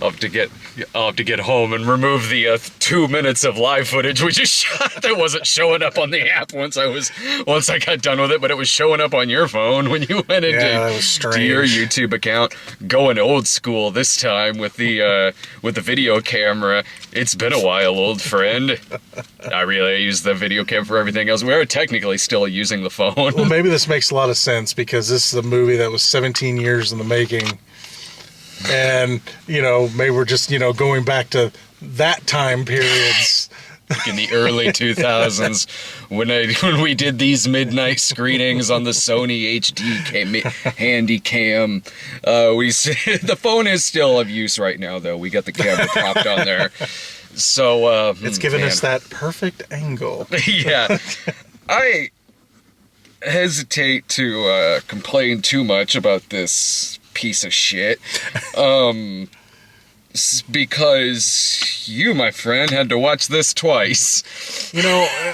I'll have to get home and remove the 2 minutes of live footage we just shot that wasn't showing up on the app once I got done with it, but it was showing up on your phone when you went into to your YouTube account. Going old school this time with the video camera. It's been a while, old friend. I use the video cam for everything else. We're technically still using the phone. Well, maybe this makes a lot of sense because this is a movie that was 17 years in the making. And, maybe we're just, going back to that time periods. In the early 2000s, when we did these midnight screenings on the Sony HD handy cam. The phone is still of use right now, though. We got the camera propped on there. So, it's given us that perfect angle. Yeah. I hesitate to complain too much about this piece of shit, because you, my friend, had to watch this twice.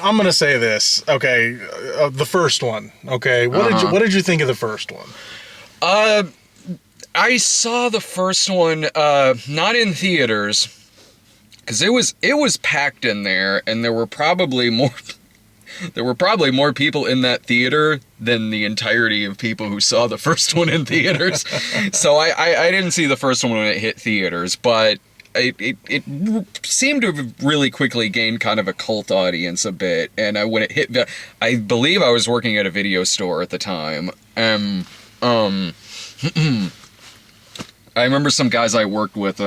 I'm gonna say this. Okay, the first one. Okay, what did you think of the first one? I saw the first one not in theaters because it was packed in there, and there were probably more people in that theater than the entirety of people who saw the first one in theaters. So I didn't see the first one when it hit theaters, but it seemed to have really quickly gained kind of a cult audience a bit. And when it hit, I believe I was working at a video store at the time. I remember some guys I worked with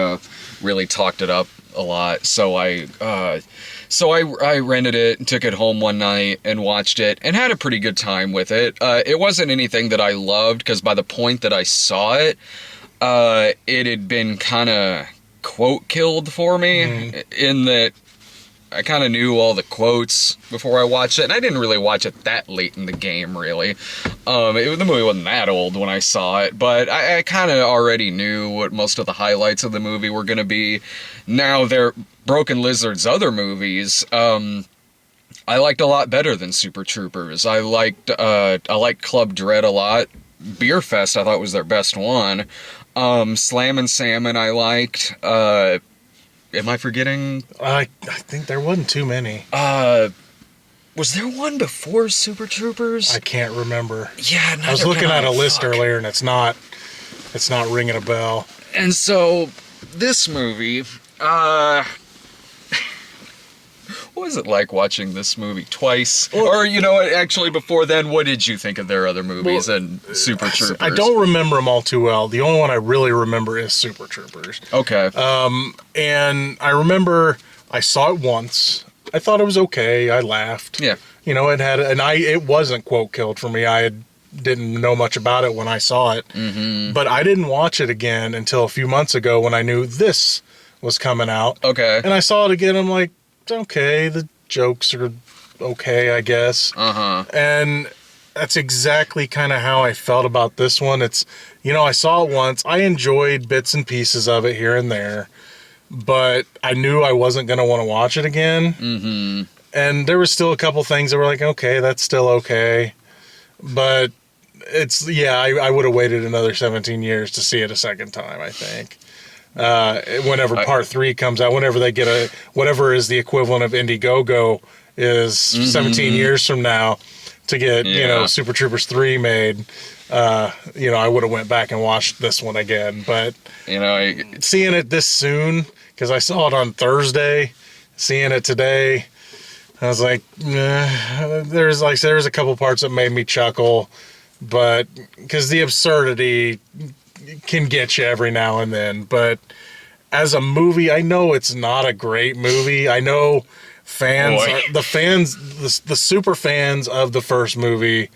really talked it up a lot, so I rented it and took it home one night and watched it and had a pretty good time with it. It wasn't anything that I loved because by the point that I saw it, it had been kind of quote killed for me in that I kind of knew all the quotes before I watched it, and I didn't really watch it that late in the game, really. The movie wasn't that old when I saw it, but I kind of already knew what most of the highlights of the movie were going to be. Now, they're Broken Lizard's other movies, I liked a lot better than Super Troopers. I liked Club Dread a lot. Beer Fest I thought was their best one. Slammin' Salmon I liked. Am I forgetting? I think there wasn't too many. Was there one before Super Troopers? I can't remember. Yeah, I was looking at a list earlier, and it's not ringing a bell. And so this movie, what was it like watching this movie twice? Or, actually before then, what did you think of their other movies and Super Troopers? I don't remember them all too well. The only one I really remember is Super Troopers. Okay. And I remember I saw it once. I thought it was okay. I laughed. Yeah. It wasn't quote killed for me. Didn't know much about it when I saw it. Mm-hmm. But I didn't watch it again until a few months ago when I knew this was coming out. Okay. And I saw it again. I'm like, okay, the jokes are okay, I guess. And that's exactly kind of how I felt about this one. It's, I saw it once. I enjoyed bits and pieces of it here and there, but I knew I wasn't going to want to watch it again. Mm-hmm. And there was still a couple things that were like, okay, that's still okay. But I would have waited another 17 years to see it a second time, I think. Whenever part 3 comes out, whenever they get whatever is the equivalent of Indiegogo is 17 years from now to get, Super Troopers 3 made, I would have went back and watched this one again. But, seeing it this soon, because I saw it on Thursday, seeing it today, I was like, there's a couple parts that made me chuckle, but because the absurdity can get you every now and then. But as a movie, I know it's not a great movie. I know the super fans of the first movie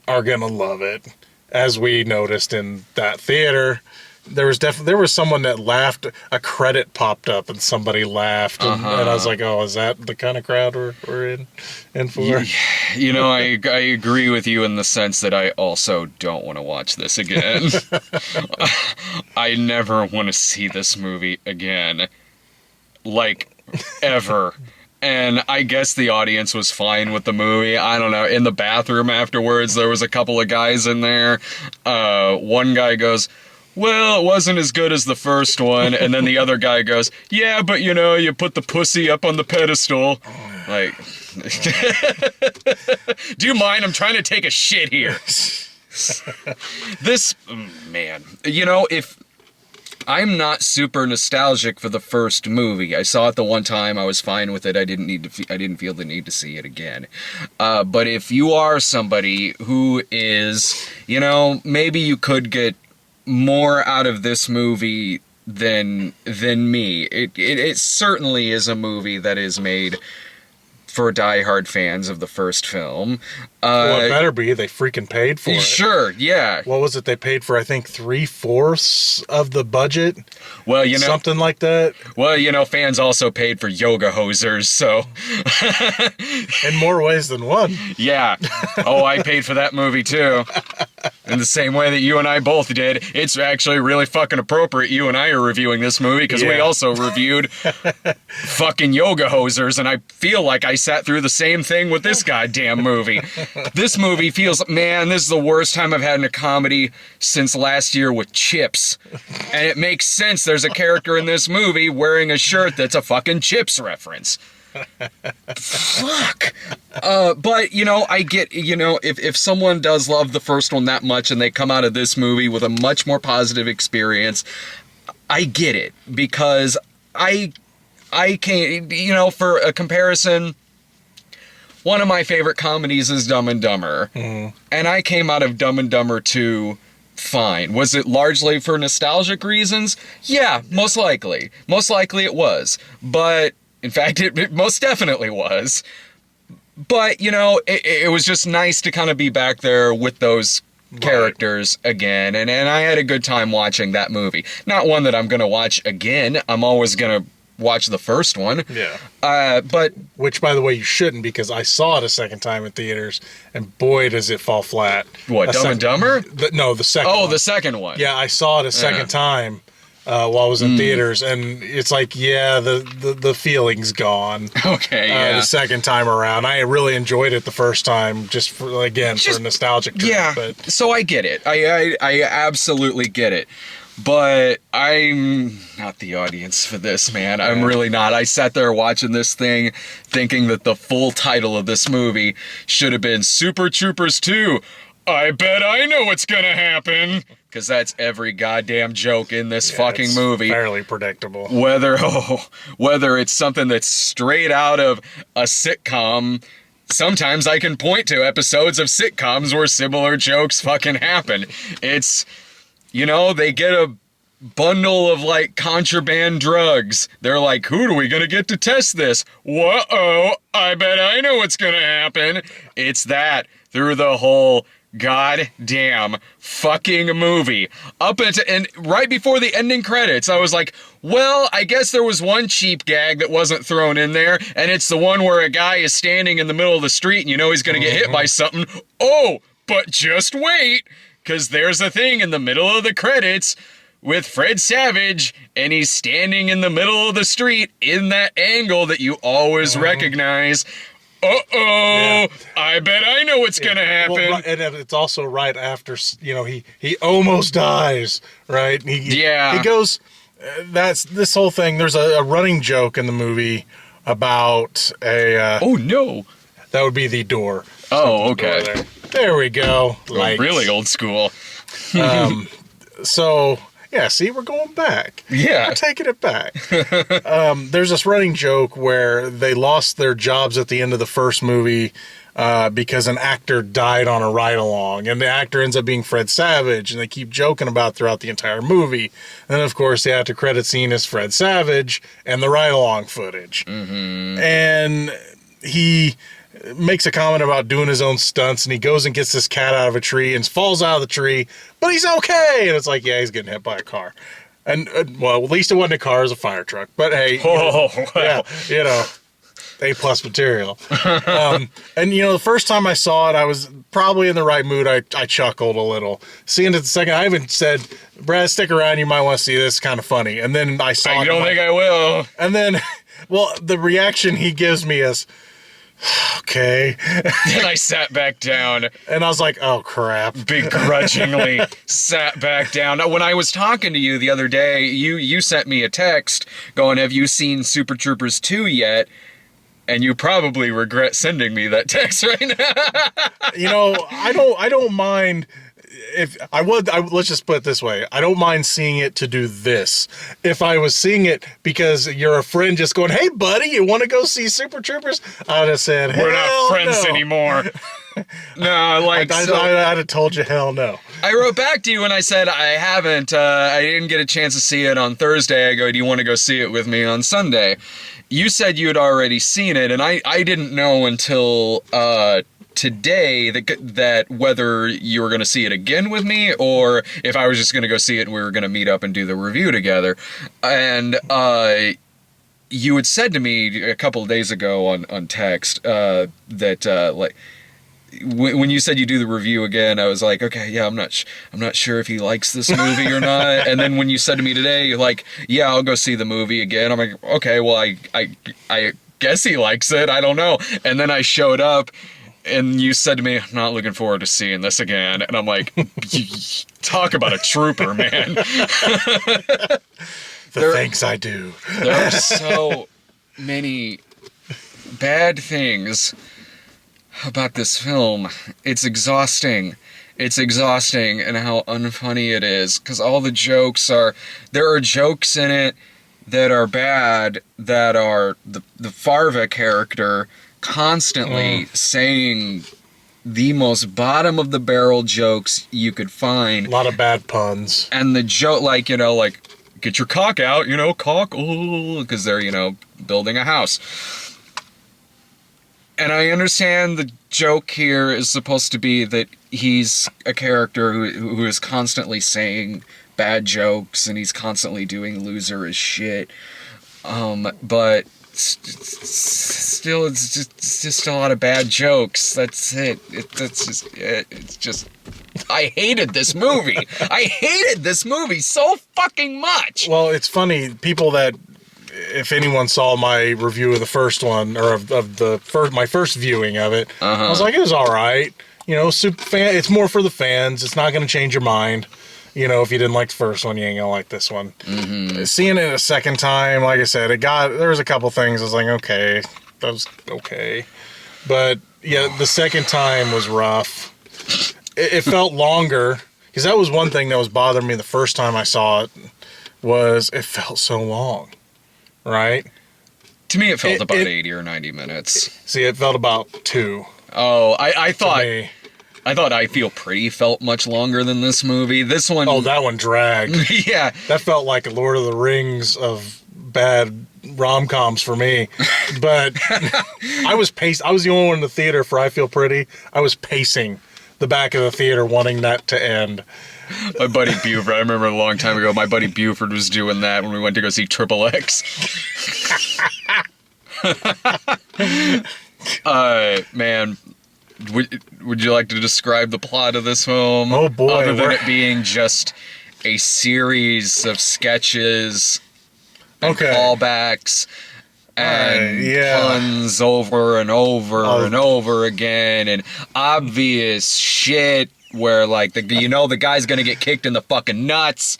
are gonna love it, as we noticed in that theater. There was someone that laughed. A credit popped up and somebody laughed, and I was like, "Oh, is that the kind of crowd we're in for?" I agree with you in the sense that I also don't want to watch this again. I never want to see this movie again, like ever. And I guess the audience was fine with the movie. I don't know. In the bathroom afterwards, there was a couple of guys in there. One guy goes, well, it wasn't as good as the first one. And then the other guy goes, yeah, but you know, you put the pussy up on the pedestal. Like, do you mind? I'm trying to take a shit here. This, man, you know, if I'm not super nostalgic for the first movie. I saw it the one time. I was fine with it. I didn't feel the need to see it again. But if you are somebody who is, you know, maybe you could get more out of this movie than me. It certainly is a movie that is made for diehard fans of the first film. Well, it better be. They freaking paid for it. Sure, yeah. What was it they paid for? I think 3/4 of the budget? Well, you know... Something like that? Well, you know, fans also paid for yoga hosers, so... In more ways than one. Yeah. Oh, I paid for that movie, too. In the same way that you and I both did. It's actually really fucking appropriate you and I are reviewing this movie, because we also reviewed fucking yoga hosers, and I feel like I sat through the same thing with this goddamn movie. This movie feels, man, this is the worst time I've had in a comedy since last year with Chips. And it makes sense. There's a character in this movie wearing a shirt that's a fucking Chips reference. Fuck. But, you know, I get, you know, if someone does love the first one that much and they come out of this movie with a much more positive experience, I get it. Because I can't, you know, for a comparison... One of my favorite comedies is Dumb and Dumber. And I came out of Dumb and Dumber 2 fine. Was it largely for nostalgic reasons? Yeah, most likely. Most likely it was. But, in fact, it most definitely was. But, you know, it was just nice to kind of be back there with those characters again. And I had a good time watching that movie. Not one that I'm going to watch again. I'm always going to watch the first one. Yeah. But... Which, by the way, you shouldn't, because I saw it a second time in theaters, and boy, does it fall flat. What, Dumb and Dumber? No, the second one. Oh, the second one. Yeah, I saw it a second time while I was in theaters, and it's like, yeah, the feeling's gone. Okay, yeah. The second time around. I really enjoyed it the first time, just for, again, for a nostalgic trip. Yeah, but so I get it. I absolutely get it. But I'm not the audience for this, man. I'm really not. I sat there watching this thing thinking that the full title of this movie should have been Super Troopers 2. I bet I know what's gonna happen. Because that's every goddamn joke in this fucking movie. Fairly predictable. Whether it's something that's straight out of a sitcom. Sometimes I can point to episodes of sitcoms where similar jokes fucking happen. It's... You know, they get a bundle of, like, contraband drugs. They're like, who are we gonna get to test this? Whoa, I bet I know what's gonna happen. It's that through the whole goddamn fucking movie. And right before the ending credits, I was like, well, I guess there was one cheap gag that wasn't thrown in there, and it's the one where a guy is standing in the middle of the street and you know he's gonna get hit by something. Oh, but just wait! Because there's a thing in the middle of the credits with Fred Savage, and he's standing in the middle of the street in that angle that you always recognize. Uh-oh, I bet I know what's gonna happen. Well, and it's also right after, you know, he almost dies, right? He goes, that's this whole thing. There's a running joke in the movie about a... oh, no. That would be the door. Oh, okay. There we go. Like really old school. So, yeah, see, we're going back. Yeah. We're taking it back. There's this running joke where they lost their jobs at the end of the first movie because an actor died on a ride-along. And the actor ends up being Fred Savage, and they keep joking about throughout the entire movie. And then, of course, the after-credit scene is Fred Savage and the ride-along footage. And he makes a comment about doing his own stunts, and he goes and gets this cat out of a tree and falls out of the tree, but he's okay. And it's like, yeah, he's getting hit by a car. And, well, at least it wasn't a car, it was a fire truck. But hey, yeah, you know, A+ material. And, you know, the first time I saw it, I was probably in the right mood. I chuckled a little. Seeing it the second, I even said, Brad, stick around, you might want to see this, kind of funny. And then I saw it. I don't think I will. And then... Well, the reaction he gives me is, okay. And I sat back down. And I was like, oh, crap. Begrudgingly sat back down. Now, when I was talking to you the other day, you sent me a text going, have you seen Super Troopers 2 yet? And you probably regret sending me that text right now. You know, I don't mind if let's just put it this way. I don't mind seeing it to do this. If I was seeing it because you're a friend just going, hey buddy, you want to go see Super Troopers? I'd have said, hell We're not friends no. anymore. No, like I'd have told you hell no. I wrote back to you and I said, I haven't, I didn't get a chance to see it on Thursday. I go, do you want to go see it with me on Sunday? You said you had already seen it, and I didn't know until today that whether you were going to see it again with me or if I was just going to go see it and we were going to meet up and do the review together. And you had said to me a couple of days ago on text that like when you said you do the review again, I was like, okay, yeah, I'm not sure if he likes this movie or not. And then when you said to me today, you're like, yeah, I'll go see the movie again. I'm like, okay, well, I guess he likes it. I don't know. And then I showed up and you said to me, I'm not looking forward to seeing this again. And I'm like, talk about a trooper, man. Things I do. There are so many bad things about this film. It's exhausting. It's exhausting and how unfunny it is. Because all the jokes there are jokes in it that are bad, that are the Farva character constantly saying the most bottom of the barrel jokes you could find. A lot of bad puns. And the joke, like, you know, like, get your cock out, you know, cock, because they're, you know, building a house. And I understand the joke here is supposed to be that he's a character who is constantly saying bad jokes and he's constantly doing loser as shit. But still, it's just a lot of bad jokes. That's it. It's just. I hated this movie. I hated this movie so fucking much. Well, it's funny. People that, if anyone saw my review of the first one, or of my first viewing of it, I was like, it was all right. You know, it's more for the fans. It's not going to change your mind. You know, if you didn't like the first one, you ain't gonna like this one. Mm-hmm. Seeing it a second time, like I said, there was a couple things I was like, okay, that was okay. But yeah, the second time was rough. It felt longer, because that was one thing that was bothering me the first time I saw it, was it felt so long, right? To me, it felt about 80 or 90 minutes. See, it felt about 2. Oh, I thought I Feel Pretty felt much longer than this movie. This one... Oh, that one dragged. Yeah. That felt like a Lord of the Rings of bad rom-coms for me. But I was the only one in the theater for I Feel Pretty. I was pacing the back of the theater wanting that to end. My buddy Buford, I remember a long time ago, my buddy Buford was doing that when we went to go see Triple X. Man... Would you like to describe the plot of this film? Oh boy. Other than it being just a series of sketches and callbacks and puns over and over and over again and obvious shit where, like, the guy's gonna get kicked in the fucking nuts.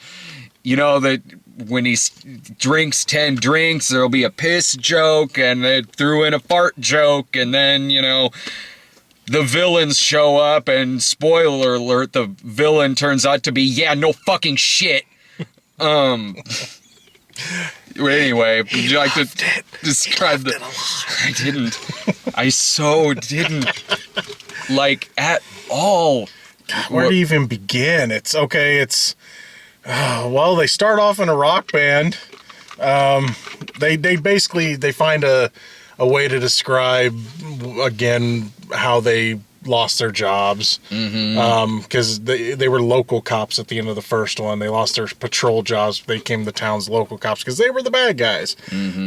You know that when he drinks 10 drinks, there'll be a piss joke, and they threw in a fart joke, and then, you know... The villains show up, and spoiler alert, the villain turns out to be, no fucking shit. Anyway, would you like to describe the... I didn't. I so didn't. Like, at all. Where do you even begin? It's okay, well, they start off in a rock band. They basically find a way to describe, again, how they lost their jobs. Because they were local cops at the end of the first one. They lost their patrol jobs. They became the town's local cops because they were the bad guys.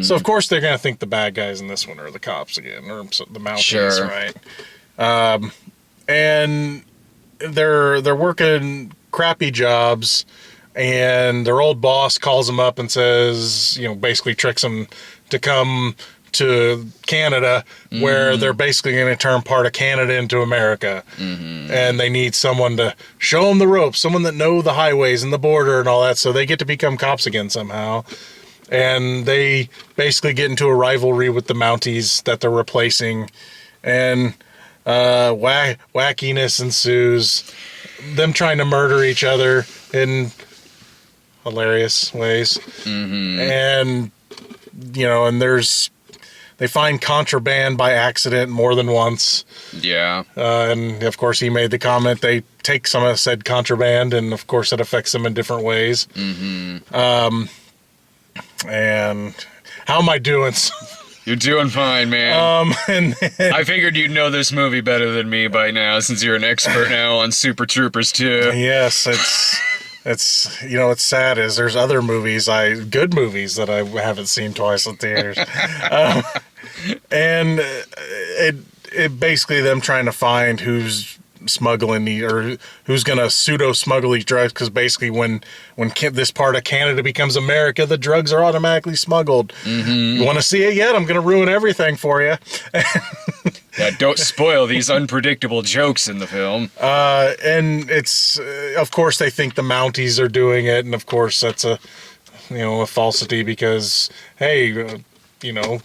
So, of course, they're going to think the bad guys in this one are the cops again, or the Mounties, right? And they're working crappy jobs. and their old boss calls them up and says, basically tricks them to come to Canada, where they're basically going to turn part of Canada into America. And they need someone to show them the ropes, someone that know the highways and the border and all that, so they get to become cops again somehow. And they basically get into a rivalry with the Mounties that they're replacing, and wackiness ensues, them trying to murder each other in hilarious ways. And they find contraband by accident more than once. Yeah. And of course he made the comment they take some of said contraband, and of course it affects them in different ways. And how am I doing? You're doing fine, man. And I figured you'd know this movie better than me by now, since you're an expert now on Super Troopers 2. Yes, it's it's sad is there's other movies, good movies that I haven't seen twice in theaters. And it basically them trying to find who's smuggling or who's going to pseudo smuggle these drugs, because basically when this part of Canada becomes America, the drugs are automatically smuggled. You want to see it yet? I'm going to ruin everything for you. Yeah, don't spoil these unpredictable jokes in the film. And it's of course they think the Mounties are doing it, and of course that's a falsity, because hey,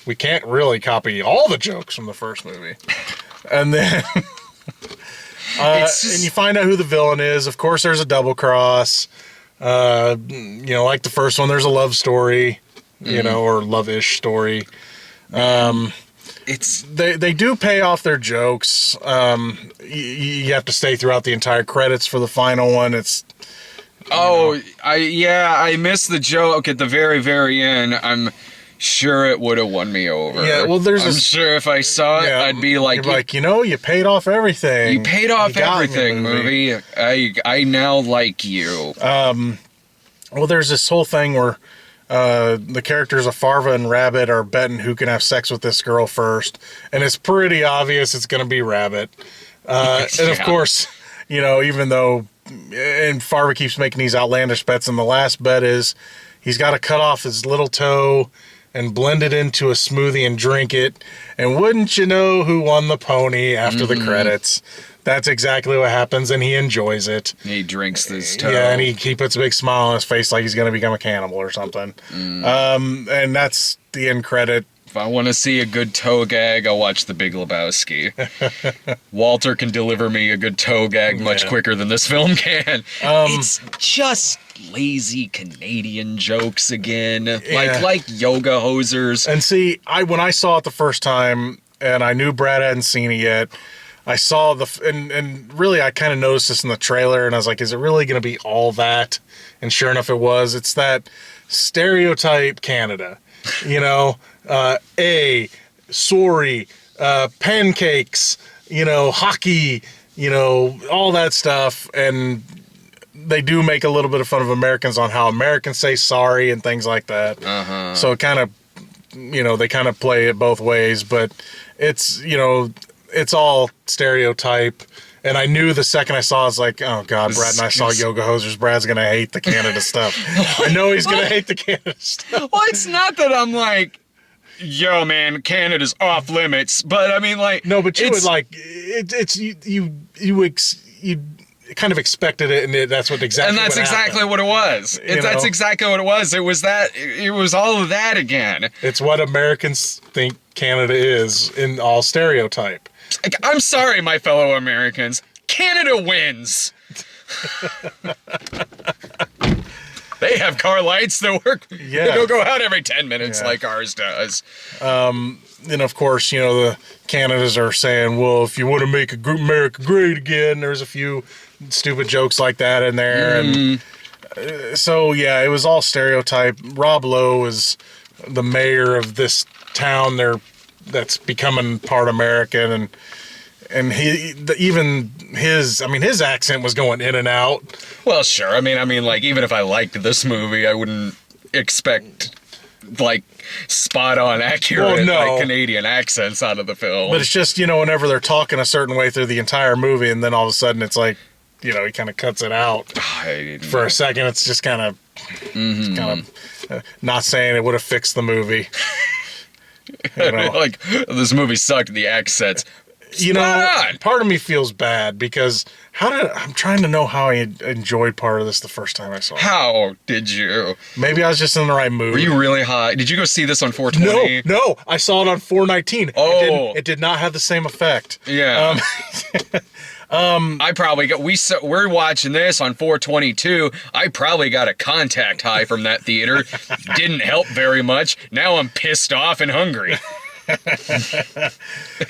we can't really copy all the jokes from the first movie. And then and you find out who the villain is. Of course, there's a double cross. Like the first one, there's a love story, or love-ish story. They do pay off their jokes. You have to stay throughout the entire credits for the final one. I missed the joke at the very, very end. I'm sure it would have won me over. Yeah, well, I'm sure if I saw it, I'd be like, you paid off everything. You paid off everything, movie. I now like you. Well, there's this whole thing where the characters of Farva and Rabbit are betting who can have sex with this girl first, and it's pretty obvious it's going to be Rabbit. And of course, even though, and Farva keeps making these outlandish bets, and the last bet is he's got to cut off his little toe and blend it into a smoothie and drink it. And wouldn't you know who won the pony after the credits? That's exactly what happens, and he enjoys it. He drinks this toe. Yeah, and he puts a big smile on his face like he's going to become a cannibal or something. And that's the end credit. If I want to see a good toe gag, I'll watch The Big Lebowski. Walter can deliver me a good toe gag much quicker than this film can. It's just lazy Canadian jokes again, like yoga hosers. And see, when I saw it the first time, and I knew Brad hadn't seen it yet, I saw and really I kind of noticed this in the trailer, and I was like, is it really going to be all that? And sure enough, it was. It's that stereotype Canada, sorry, pancakes, hockey, all that stuff. And they do make a little bit of fun of Americans on how Americans say sorry and things like that. So it kind of, they kind of play it both ways, but it's, it's all stereotype. And I knew the second I saw it, I was like, oh God, Brad and I saw Yoga Hosers. Brad's going to hate the Canada stuff. I know he's going to hate the Canada stuff. Well, it's not that I'm like, yo, man, Canada's off limits. But I mean, like, no, but you would like, you kind of expected it, and that's what exactly. And that's exactly what it was. That's exactly what it was. It was that. It was all of that again. It's what Americans think Canada is in all stereotype. I'm sorry, my fellow Americans. Canada wins. They have car lights that work. Yeah. They don't go out every 10 minutes like ours does. And of course, the Canadas are saying, well, if you want to make America great again, there's a few stupid jokes like that in there. And so, yeah, it was all stereotype. Rob Lowe is the mayor of this town that's becoming part American, and his accent was going in and out. Well, sure. I mean, like, even if I liked this movie, I wouldn't expect like spot on accurate like Canadian accents out of the film. But it's just, whenever they're talking a certain way through the entire movie, and then all of a sudden it's like, he kind of cuts it out for a second. It's just kind of, not saying it would have fixed the movie. Like, this movie sucked. The accents. Part of me feels bad because I'm trying to know how I enjoyed part of this the first time I saw it. How did you? Maybe I was just in the right mood. Were you really high? Did you go see this on 420? No, I saw it on 419. Oh. It did not have the same effect. Yeah. I probably we're watching this on 422. I probably got a contact high from that theater. Didn't help very much. Now I'm pissed off and hungry.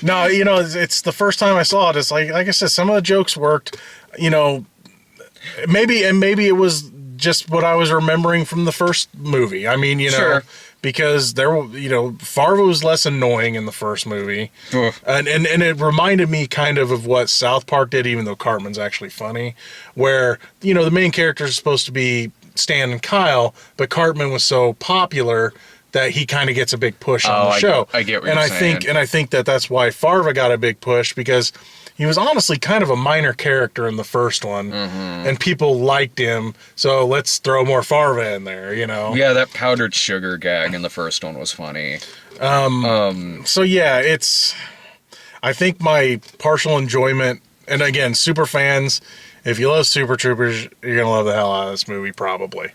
No, it's the first time I saw it. It's like I said, some of the jokes worked. Maybe it was just what I was remembering from the first movie. I mean, Sure. because Farva was less annoying in the first movie, and it reminded me kind of what South Park did, even though Cartman's actually funny, where the main characters are supposed to be Stan and Kyle, but Cartman was so popular that he kind of gets a big push on the show. I get what you're saying. I think that's why Farva got a big push, because he was honestly kind of a minor character in the first one, and people liked him. So let's throw more Farva in there, Yeah, that powdered sugar gag in the first one was funny. So yeah, I think my partial enjoyment, and again, super fans, if you love Super Troopers, you're gonna love the hell out of this movie, probably.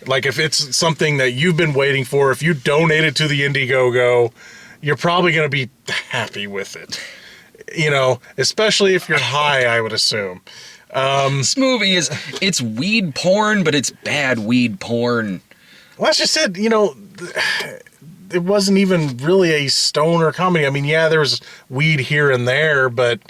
Like, if it's something that you've been waiting for, if you donated to the Indiegogo, you're probably going to be happy with it. Especially if you're high, I would assume. This movie it's weed porn, but it's bad weed porn. Well, as you said, it wasn't even really a stoner comedy. I mean, yeah, there was weed here and there, but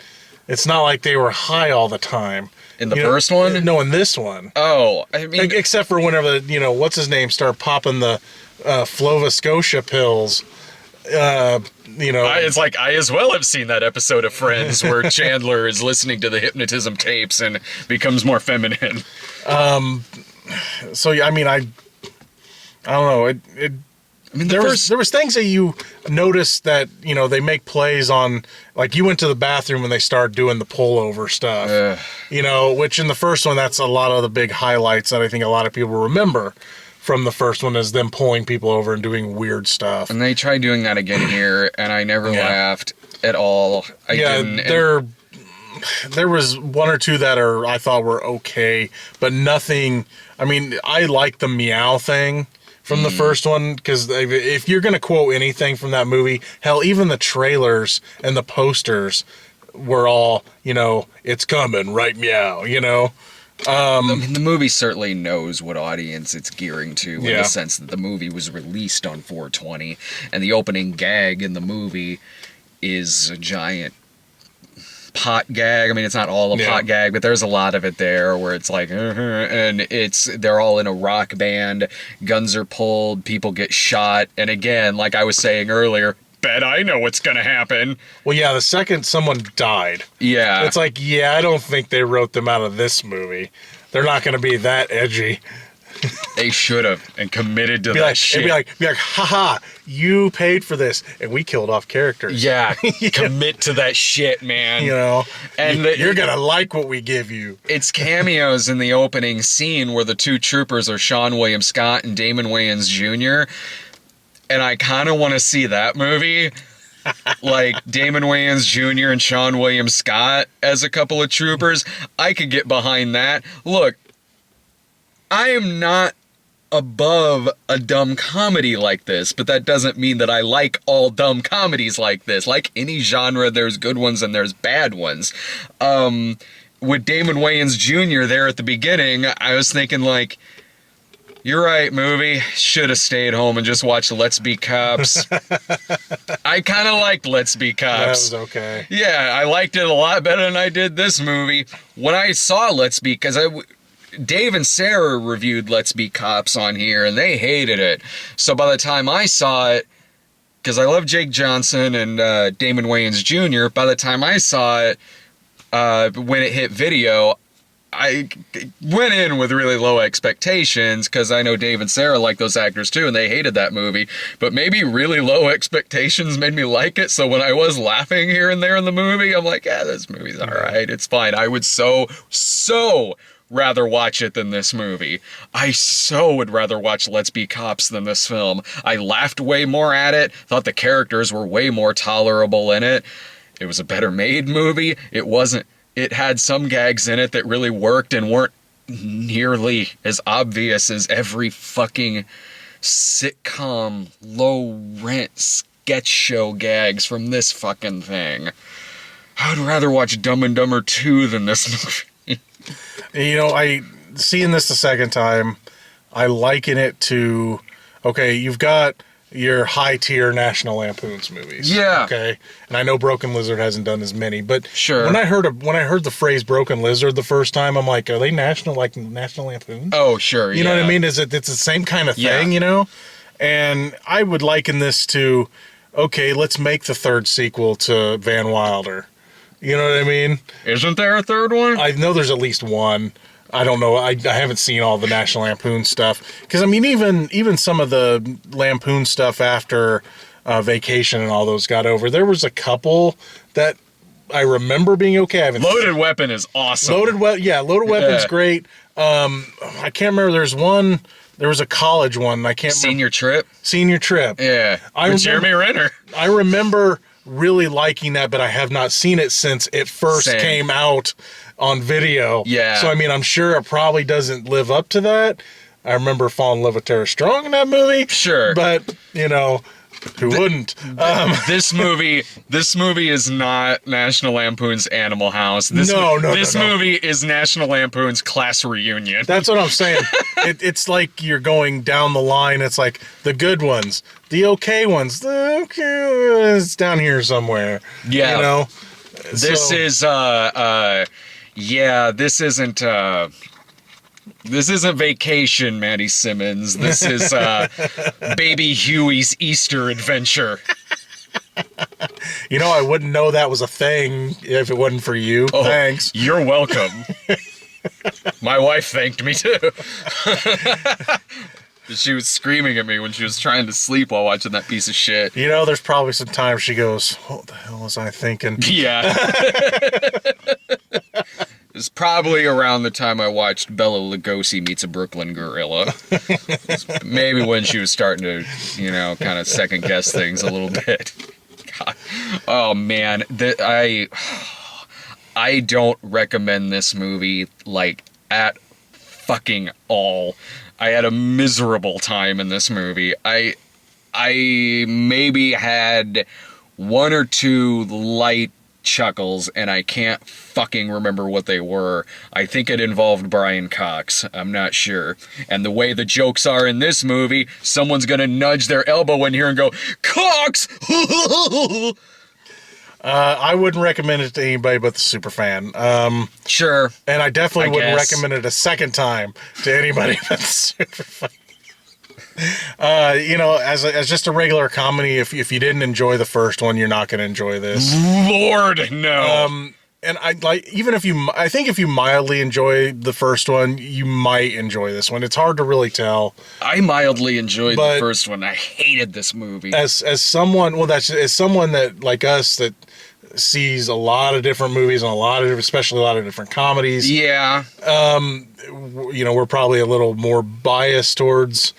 it's not like they were high all the time. In the first one? No, in this one. Oh, I mean... Except for whenever, what's his name, start popping the Flova Scotia pills. It's like, I as well have seen that episode of Friends where Chandler is listening to the hypnotism tapes and becomes more feminine. So, I mean, I don't know. There was things that you noticed that, they make plays on, like you went to the bathroom and they start doing the pullover stuff, which in the first one, that's a lot of the big highlights that I think a lot of people remember from the first one, is them pulling people over and doing weird stuff. And they tried doing that again here, and I never laughed at all. There was one or two that I thought were okay, but nothing. I mean, I like the meow thing from the first one, because if you're going to quote anything from that movie, hell, even the trailers and the posters were all, it's coming, right, meow, I mean, the movie certainly knows what audience it's gearing to, in the sense that the movie was released on 420, and the opening gag in the movie is a giant pot gag. I mean, it's not all a pot gag, but there's a lot of it there where it's like, and they're all in a rock band, guns are pulled, people get shot, and again, like I was saying earlier, bet I know what's gonna happen. Well, yeah, the second someone died, it's like, I don't think they wrote them out of this movie. They're not gonna be that edgy. They should have, and committed to that shit. Be like, haha, you paid for this, and we killed off characters. Yeah, commit to that shit, man. And you're gonna like what we give you. It's cameos in the opening scene where the two troopers are Sean William Scott and Damon Wayans Jr., and I kind of want to see that movie. Like Damon Wayans Jr. and Sean William Scott as a couple of troopers. I could get behind that. Look, I am not above a dumb comedy like this, but that doesn't mean that I like all dumb comedies like this. Like any genre, there's good ones and there's bad ones. With Damon Wayans Jr. there at the beginning, I was thinking like, you're right, movie. Should have stayed home and just watched Let's Be Cops. I kind of liked Let's Be Cops. That was okay. Yeah, I liked it a lot better than I did this movie. When I saw Let's Be, because Dave and Sarah reviewed Let's Be Cops on here, and they hated it. So by the time I saw it, because I love Jake Johnson and Damon Wayans Jr., by the time I saw it, when it hit video, I went in with really low expectations because I know Dave and Sarah like those actors too, and they hated that movie. But maybe really low expectations made me like it. So when I was laughing here and there in the movie, I'm like, yeah, this movie's all right. It's fine. I would so rather watch it than this movie. I so would rather watch Let's Be Cops than this film. I laughed way more at it, thought the characters were way more tolerable in it. It was a better made movie. It had some gags in it that really worked and weren't nearly as obvious as every fucking sitcom, low rent sketch show gags from this fucking thing. I would rather watch Dumb and Dumber 2 than this movie. You know, seeing this the second time, I liken it to, okay, you've got your high tier National Lampoon's movies. Yeah. Okay. And I know Broken Lizard hasn't done as many, but sure. When I heard the phrase Broken Lizard the first time, I'm like, are they National Lampoon? Oh, sure. You know what I mean? It's the same kind of thing, you know? And I would liken this to, okay, let's make the third sequel to Van Wilder. You know what I mean? Isn't there a third one? I know there's at least one. I don't know. I haven't seen all the National Lampoon stuff. Because, I mean, even some of the Lampoon stuff after Vacation and all those got over, there was a couple that I remember being okay. Loaded Weapon is awesome. Loaded Weapon's great. I can't remember. There was a college one. I can't remember. Senior Trip. Yeah. With Jeremy Renner. I remember really liking that, but I have not seen it since it first came out on video. Yeah. So, I mean, I'm sure it probably doesn't live up to that. I remember falling in love with Tara Strong in that movie. Sure. But, you know, who wouldn't? This movie is not National Lampoon's Animal House. This movie is National Lampoon's Class Reunion. That's what I'm saying. It's like you're going down the line. It's like the good ones, the okay ones. The okay, it's down here somewhere. Yeah. You know? This isn't Vacation, Maddie Simmons. This is Baby Huey's Easter Adventure. You know, I wouldn't know that was a thing if it wasn't for you. Oh, thanks. You're welcome. My wife thanked me too. She was screaming at me when she was trying to sleep while watching that piece of shit. You know, there's probably some times she goes, what the hell was I thinking? Yeah. It's probably around the time I watched Bela Lugosi Meets a Brooklyn Gorilla. Maybe when she was starting to, you know, kind of second guess things a little bit. God. Oh man, I don't recommend this movie like at fucking all. I had a miserable time in this movie. I maybe had one or two light chuckles, and I can't fucking remember what they were. I think it involved Brian Cox. I'm not sure. And the way the jokes are in this movie, someone's gonna nudge their elbow in here and go, Cox! I wouldn't recommend it to anybody but the super fan. Sure. And I definitely wouldn't recommend it a second time to anybody but the super fan. You know, as just a regular comedy, if you didn't enjoy the first one, you're not going to enjoy this. Lord, no. And I think if you mildly enjoy the first one, you might enjoy this one. It's hard to really tell. I mildly enjoyed the first one. I hated this movie. As someone that like us that sees a lot of different movies and especially a lot of different comedies. Yeah. You know, we're probably a little more biased towards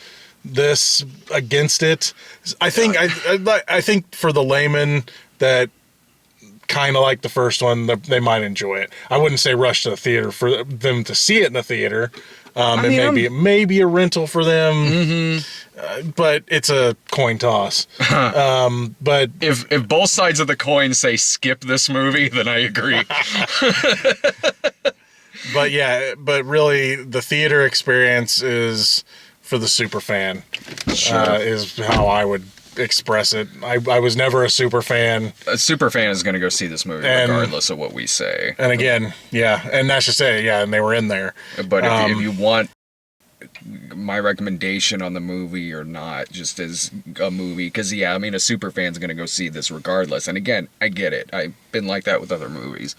this against it. I think I think for the layman that kind of like the first one, they might enjoy it. I wouldn't say rush to the theater for them to see it in the theater. It may be a rental for them, but it's a coin toss. But if both sides of the coin say skip this movie, then I agree. but really, the theater experience is for the super fan. Sure. Is how I would express it. I was never a super fan. A super fan is going to go see this movie regardless of what we say. And again, yeah, and that's just it. Yeah, and they were in there. But if you want my recommendation on the movie or not, just as a movie, because a super fan's going to go see this regardless. And again, I get it. I've been like that with other movies.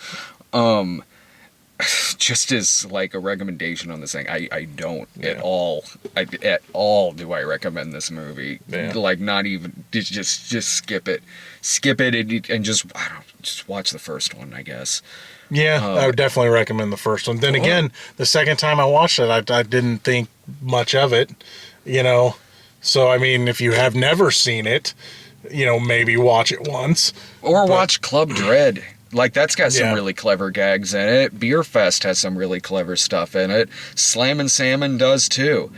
just as like a recommendation on this thing, I don't at all. At all do I recommend this movie. Yeah. Like not even just skip it, and just I don't just watch the first one, I guess. Yeah, I would definitely recommend the first one. Then again, the second time I watched it, I didn't think much of it, you know. So I mean, if you have never seen it, you know, maybe watch it once or watch Club Dread. Like, that's got some Yeah. really clever gags in it. Beer Fest has some really clever stuff in it. Slammin' Salmon does too.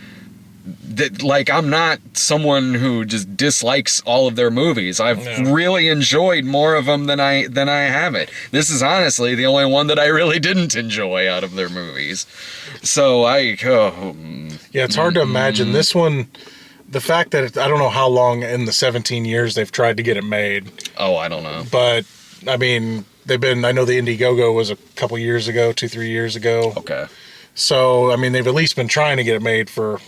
Like, I'm not someone who just dislikes all of their movies. I've really enjoyed more of them than I haven't. This is honestly the only one that I really didn't enjoy out of their movies. So Yeah, it's hard to imagine this one. The fact that I don't know how long in the 17 years they've tried to get it made. Oh, I don't know. But I mean, I know the Indiegogo was a couple years ago, 2-3 years ago. Okay. So, I mean, they've at least been trying to get it made for,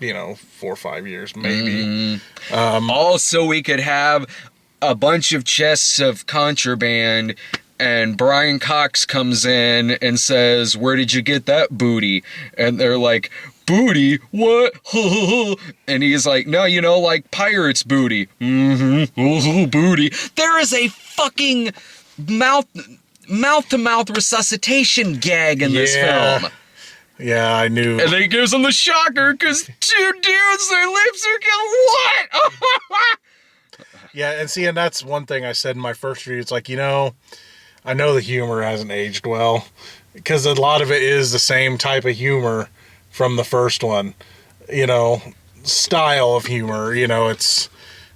you know, 4 or 5 years, maybe. Also, we could have a bunch of chests of contraband, and Brian Cox comes in and says, "Where did you get that booty?" And they're like, "Booty? What?" And he's like, "No, you know, like pirates' booty." Booty. There is a fucking mouth-to-mouth resuscitation gag in this film. Yeah, I knew. And then he gives them the shocker because 2 dudes, their lips are going, what? Yeah, and see, and that's one thing I said in my first review. It's like, you know, I know the humor hasn't aged well because a lot of it is the same type of humor from the first one, you know, style of humor. You know, it's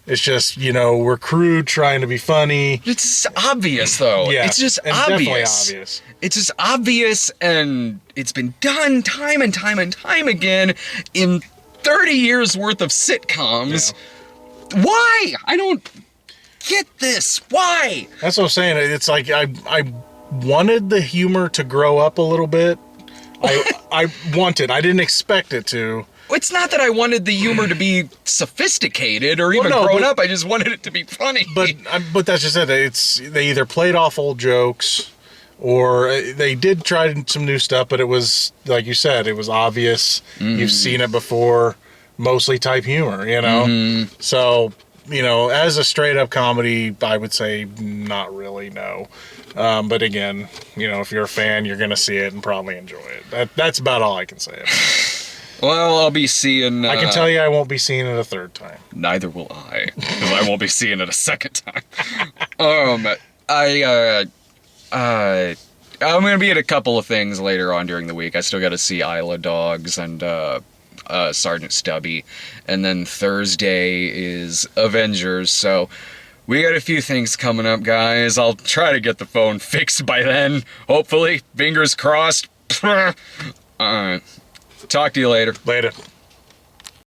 just, you know, we're crude trying to be funny. It's obvious, though. Yeah, It's just and obvious. definitely obvious. It's just obvious, and it's been done time and time and time again in 30 years worth of sitcoms. Yeah. Why? I don't get this. Why? That's what I'm saying. It's like I wanted the humor to grow up a little bit. I I didn't expect it to. It's not that I wanted the humor to be sophisticated or even grown up. I just wanted it to be funny. But that's just it. They either played off old jokes, or they did try some new stuff. But it was, like you said, it was obvious. You've seen it before. Mostly type humor, you know. So, you know, as a straight up comedy, I would say not really, no. But again, you know, if you're a fan, you're gonna see it and probably enjoy it. That's about all I can say. Well, I'll be seeing... I can tell you I won't be seeing it a third time. Neither will I, because I won't be seeing it a second time. I'm going to be at a couple of things later on during the week. I still got to see Isle of Dogs and Sergeant Stubby. And then Thursday is Avengers, so we got a few things coming up, guys. I'll try to get the phone fixed by then, hopefully. Fingers crossed. Alright. Talk to you later. Later.